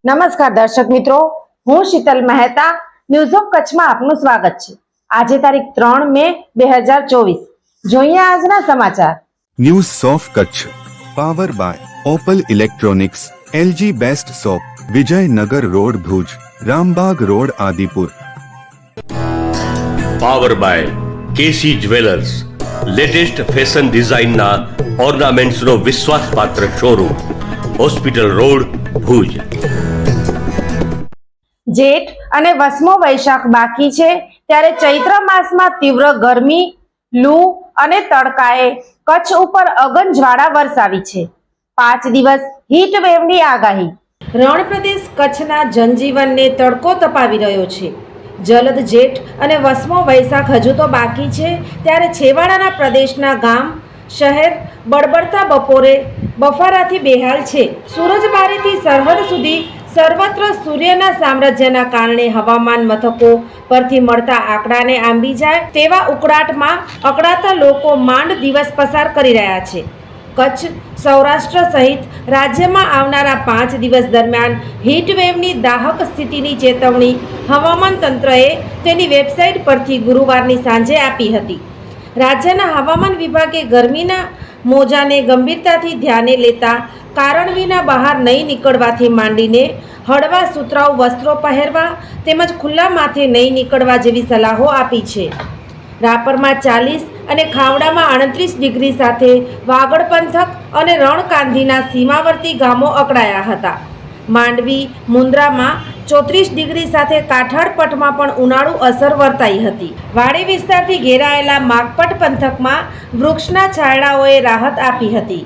નમસ્કાર દર્શક મિત્રો, હું શીતલ મહેતા ન્યૂઝ ઓફ કચ્છમાં આપનું સ્વાગત છે। આજે તારીખ 3 મે 2024। જોઈએ આજના સમાચાર। News of Kutch power by Opal electronics, LG best shop, Vijaynagar road Bhuj, Rambag road Adipur. Power by KC jewellers, latest fashion ડિઝાઇનના ઓર્નામેન્ટ્સનો વિશ્વાસપાત્ર શોરૂમ, હોસ્પિટલ રોડ ભુજ। જેઠ અને વસમો વૈશાખ બાકી છે ત્યારે ચૈત્ર માસમાં તીવ્ર ગરમી, લૂ અને તડકાએ કચ્છ ઉપર અગનજ્વાળા વરસાવી છે। 5 દિવસ હીટ વેવની આગાહી। રણ પ્રદેશ કચ્છના જનજીવનને તડકો તપાવી રહ્યો છે। જલદ જેઠ અને વસમો વૈશાખ હજુ તો બાકી છે ત્યારે છેવાડાના પ્રદેશના ગામ શહેર બળબડતા બપોરે બફારાથી બેહાલ છે। સુરજબારીથી સરહદ સુધી સર્વત્ર સૂર્યના સામ્રાજ્યના કારણે હવામાન મથકો પરથી મળતા આંકડાને આંબી જાય તેવા ઉકળાટમાં અકળાતા લોકો માંડ દિવસ પસાર કરી રહ્યા છે। કચ્છ, સૌરાષ્ટ્ર સહિત રાજ્યમાં આવનારા 5 દિવસ દરમિયાન હીટવેવની દાહક સ્થિતિની ચેતવણી હવામાન તંત્રએ તેની વેબસાઇટ પરથી ગુરુવારની સાંજે આપી હતી। રાજ્યના હવામાન વિભાગે ગરમીના મોજાને ગંભીરતાથી ધ્યાને લેતા કારણ વિના બહાર નહીં નીકળવાથી માંડીને હળવા સુતરાઉ વસ્ત્રો પહેરવા તેમજ ખુલ્લા માથે નહીં નીકળવા જેવી સલાહો આપી છે। રાપરમાં 40 અને ખાવડામાં 38 ડિગ્રી સાથે વાગડ પંથક અને રણકાંધીના સીમાવર્તી ગામો અકળાયા હતા। માંડવી, મુન્દ્રામાં 34 ડિગ્રી સાથે કાઠાડ પટમાં પણ ઉનાળુ અસર વર્તાઈ હતી। વાડી વિસ્તારથી ઘેરાયેલા માગપટ પંથકમાં વૃક્ષના છાંયડાઓએ રાહત આપી હતી।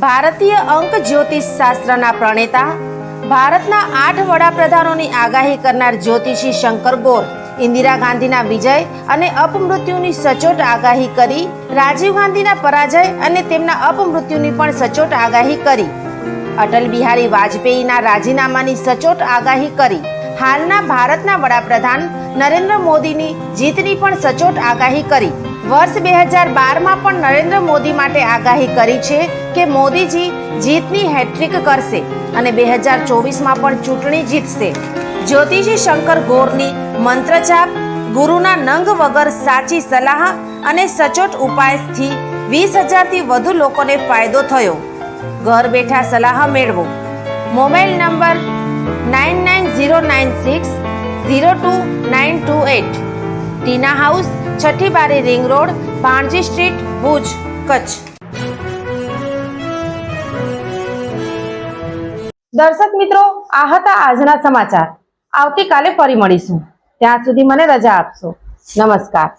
ભારતીય અંક જ્યોતિષ શાસ્ત્રના પ્રણેતા, ભારતના 8 વડાપ્રધાનોની આગાહી કરનાર જ્યોતિષી શંકર ગોર ઇન્દિરા ગાંધીના વિજય અને અપમૃત્યુની સચોટ આગાહી કરી, રાજીવ ગાંધીના પરાજય અને તેમના અપમૃત્યુની પણ સચોટ આગાહી કરી, અટલ બિહારી વાજપેયીના રાજીનામાની સચોટ આગાહી કરી, હાલના ભારતના વડાપ્રધાન નરેન્દ્ર મોદીની જીતની પણ સચોટ આગાહી કરી। વર્ષ 2012માં પણ નરેન્દ્ર મોદી માટે આગાહી કરી છે કે મોદીજી જીતની હેટ્રિક કરશે અને 2024માં પણ ચૂંટણી જીતશે। જ્યોતિષી શંકર ગોરની મંત્રજાપ, ગુરુના નંગ વગર સાચી સલાહ અને સચોટ ઉપાયથી 20,000થી વધુ લોકોને ફાયદો થયો। ઘર બેઠા સલાહ મેળવો। Mobile number 9909602928। ટીના હાઉસ, છઠ્ઠી બારી ring road, Bhanji street, Bhuj, Kutch. દર્શક મિત્રો, આ હતા આજના સમાચાર। આવતીકાલે ફરી મળીશું। ત્યાં સુધી મને રજા આપશો। નમસ્કાર।